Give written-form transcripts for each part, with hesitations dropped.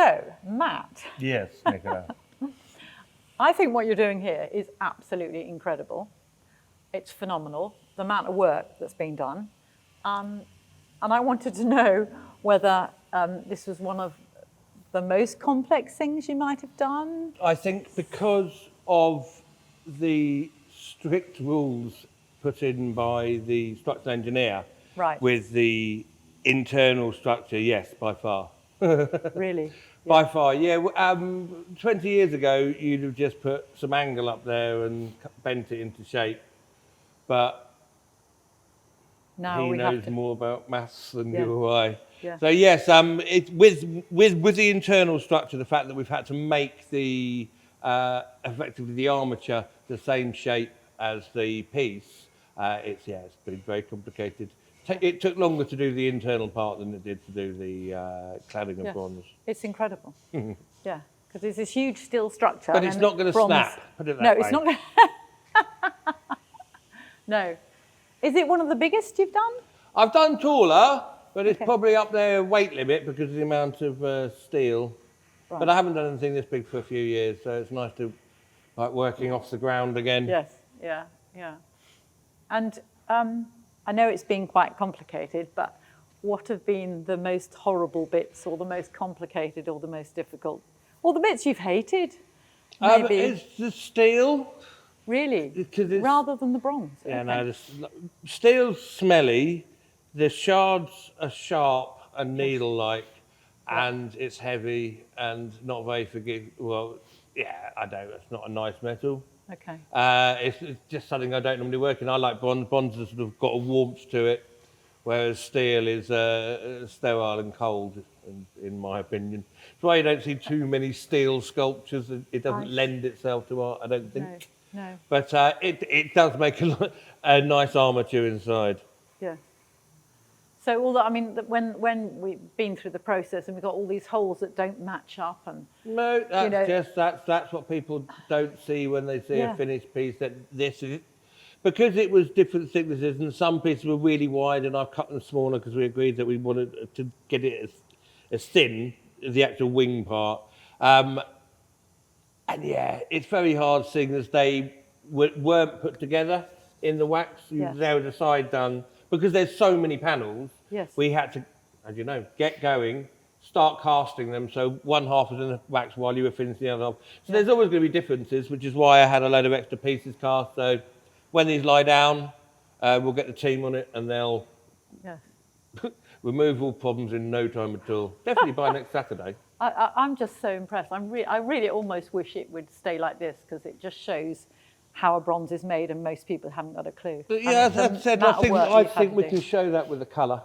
So, Matt. Yes, Nicola. I think what you're doing here is absolutely incredible. It's phenomenal, the amount of work that's been done. And I wanted to know whether this was one of the most complex things you might have done. I think because of the strict rules put in by the structural engineer, Right. with the internal structure, yes, by far. Really? By far, yeah. 20 years ago, you'd have just put some angle up there and bent it into shape. But Now he we knows have to. more about maths than Yeah. you or I. Yeah. So yes, it, with the internal structure, the fact that we've had to make the effectively the armature the same shape as the piece, it's been very complicated. It took longer to do the internal part than it did to do the cladding of bronze. It's incredible. Yeah, because it's this huge steel structure. But it's not going to snap, put it that way. No, it's not going to. No. Is it one of the biggest you've done? I've done taller, but it's probably up there weight limit because of the amount of steel. Right. But I haven't done anything this big for a few years, so it's nice to like working off the ground again. Yes, yeah. And I know it's been quite complicated, but what have been the most horrible bits, or the most complicated, or the most difficult, or the bits you've hated? Maybe. It's the steel. Really? Rather than the bronze? Yeah, no, the steel's smelly, the shards are sharp and needle-like, and it's heavy and not very forgiving. Well, yeah, I don't, it's not a nice metal. Okay. It's just something I don't normally work in. I like bronze. Bronze has sort of got a warmth to it, whereas steel is sterile and cold, in my opinion. That's why you don't see too many steel sculptures. It doesn't lend itself to art, I don't think. No. But it does make a nice armature inside. Yeah. So although, I mean, when we've been through the process and we've got all these holes that don't match up, and no, that's what people don't see when they see a finished piece. That this is because it was different thicknesses, and some pieces were really wide, and I've cut them smaller because we agreed that we wanted to get it as thin as the actual wing part. And yeah, it's very hard seeing as they weren't put together in the wax. There was a side done. Because there's so many panels, we had to, as you know, get going, start casting them. So one half was in the wax while you were finishing the other half. So there's always going to be differences, which is why I had a load of extra pieces cast. So when these lie down, we'll get the team on it and they'll remove all problems in no time at all. Definitely by next Saturday. I'm just so impressed. I really almost wish it would stay like this, because it just shows how a bronze is made, and most people haven't got a clue. But yeah, as I said, I think we can show that with the colour.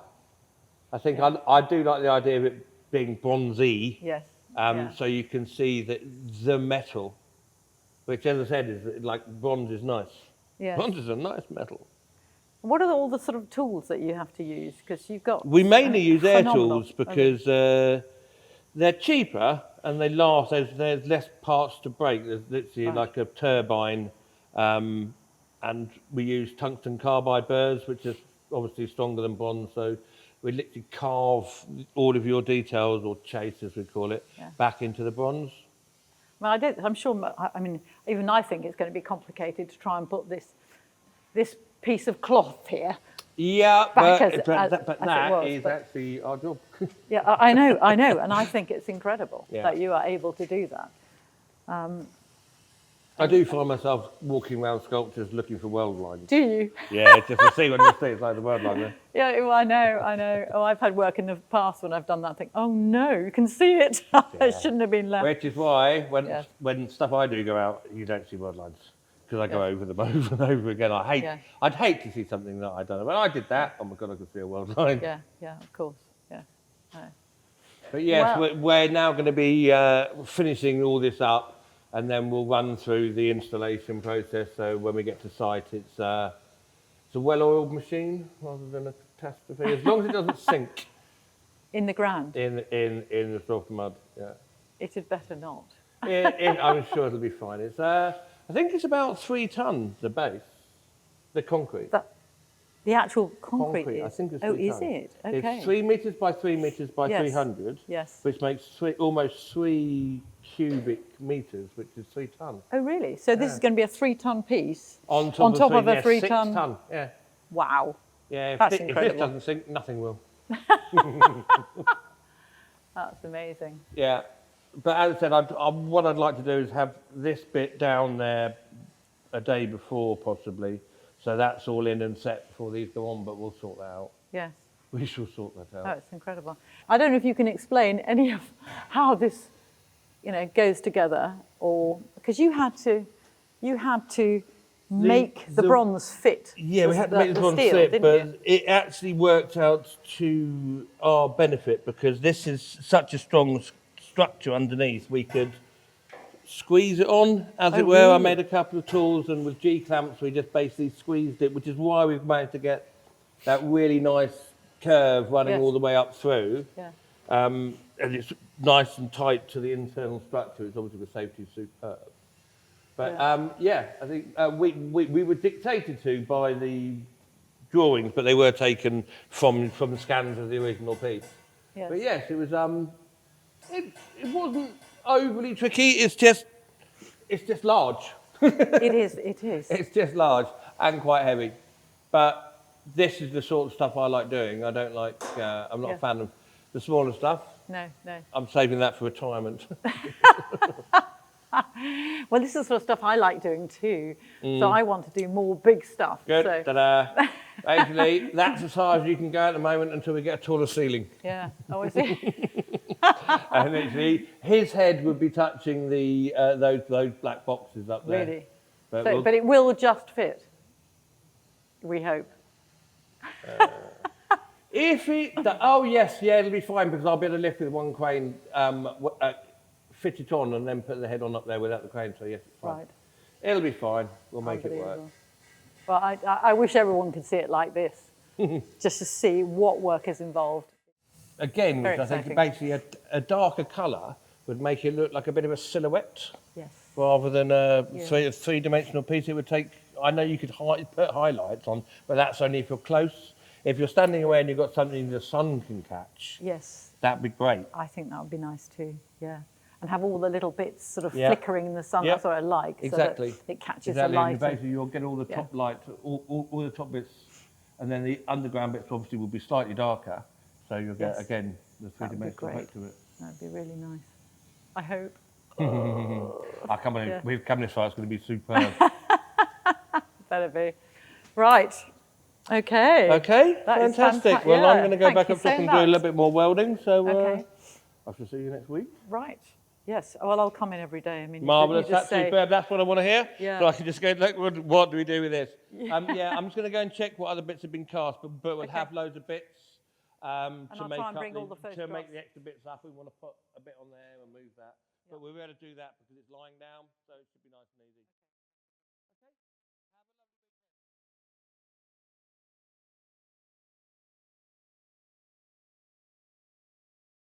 I think I do like the idea of it being bronzy. Yes. So you can see that the metal, which, as I said, is like bronze is nice. Yes. Bronze is a nice metal. What are all the sort of tools that you have to use? Because you've got. We mainly use air tools because they're cheaper and they last. There's less parts to break. There's literally like a turbine. And we use tungsten carbide burrs, which is obviously stronger than bronze. So we literally carve all of your details, or chase as we call it, back into the bronze. Well, I'm sure. I mean, even I think it's going to be complicated to try and put this piece of cloth here. Yeah, but that is actually our job. Yeah, I know, and I think it's incredible that you are able to do that. I do find myself walking around sculptures looking for weld lines. Do you? Yeah, just to see when you see it's like the weld line there. Yeah, well, I know. Oh, I've had work in the past when I've done that. I think, oh no, you can see it. It shouldn't have been left. Which is why when stuff I do go out, you don't see weld lines, because I go over them over and over again. I'd hate to see something that I don't know. When I did that, oh my God, I could see a weld line. Yeah, of course. Yeah. But yes, we're now going to be finishing all this up. And then we'll run through the installation process. So when we get to site, it's a well-oiled machine rather than a catastrophe, as long as it doesn't sink. In the ground? In the soft mud, yeah. It had better not. I'm sure it'll be fine. It's I think it's about 3 tonnes, the base, the concrete. The actual concrete is? I think it's Oh, 3 is tons. it? Okay. It's 3 meters by 3 meters by Yes. 300, Yes. which makes almost 3 cubic meters, which is 3 tons. Oh, really? So this is going to be a 3-ton piece On top of a yeah, 3-ton. 6 ton. Yeah. Wow. Yeah. That's If this incredible. doesn't sink, nothing will. That's amazing. Yeah. But as I said, what I'd like to do is have this bit down there a day before, possibly. So that's all in and set before these go on, but we'll sort that out. Yes. We shall sort that out. Oh, it's incredible. I don't know if you can explain any of how this, goes together, or because you had to make the bronze fit. Yeah, we had to make this one fit, but it actually worked out to our benefit because this is such a strong structure underneath. We could squeeze it on, as it were. Really? I made a couple of tools, and with G-clamps, we just basically squeezed it, which is why we've managed to get that really nice curve running all the way up through. Yeah. And it's nice and tight to the internal structure. It's obviously the safety is superb. But I think we were dictated to by the drawings, but they were taken from the scans of the original piece. Yes. But yes, it was. It wasn't overly tricky. It's just large. It is. It's just large and quite heavy. But this is the sort of stuff I like doing. I don't like. I'm not a fan of the smaller stuff. No. I'm saving that for retirement. Well, this is the sort of stuff I like doing too. So I want to do more big stuff. Good. So. Ta-da. Basically, that's as high as you can go at the moment until we get a taller ceiling. Yeah. Oh, I see. And literally, his head would be touching the those black boxes up there. Really. But, But it will just fit. We hope. if it, oh yes, yeah, it'll be fine because I'll be able to lift with one crane, fit it on, and then put the head on up there without the crane. So yes, it's fine. Right. It'll be fine. We'll make it work. Well, I wish everyone could see it like this, just to see what work is involved. Again, Very which I think exciting. basically a darker colour would make it look like a bit of a silhouette. Yes. Rather than a three-dimensional piece. It would take, I know you could put highlights on, but that's only if you're close. If you're standing away and you've got something the sun can catch, Yes. that'd be great. I think that would be nice too. Yeah. And have all the little bits sort of flickering in the sun. Yep. That's what I like. Exactly. So that it catches Exactly. the light. And basically, you'll get all the top light, all the top bits, and then the underground bits obviously will be slightly darker. So you'll get, again, the three-dimensional effect to it. That'd be really nice. I hope. We've come this far, it's going to be superb. Better be. Right. Okay. Okay, That is fantastic. Well, I'm going to go Thank back you up top so and do a little much. bit more welding. So Okay. I shall see you next week. Right. Yes. Well, I'll come in every day. I mean, Marvellous, you just that's superb. That's what I want to hear. Yeah. So I can just go, look, what do we do with this? I'm just going to go and check what other bits have been cast, but we'll have loads of bits to I'll make try and up bring all the to photographs. make the extra bits up. We want to put a bit on there and move that. But we're able to do that because it's lying down, so it should be nice and easy.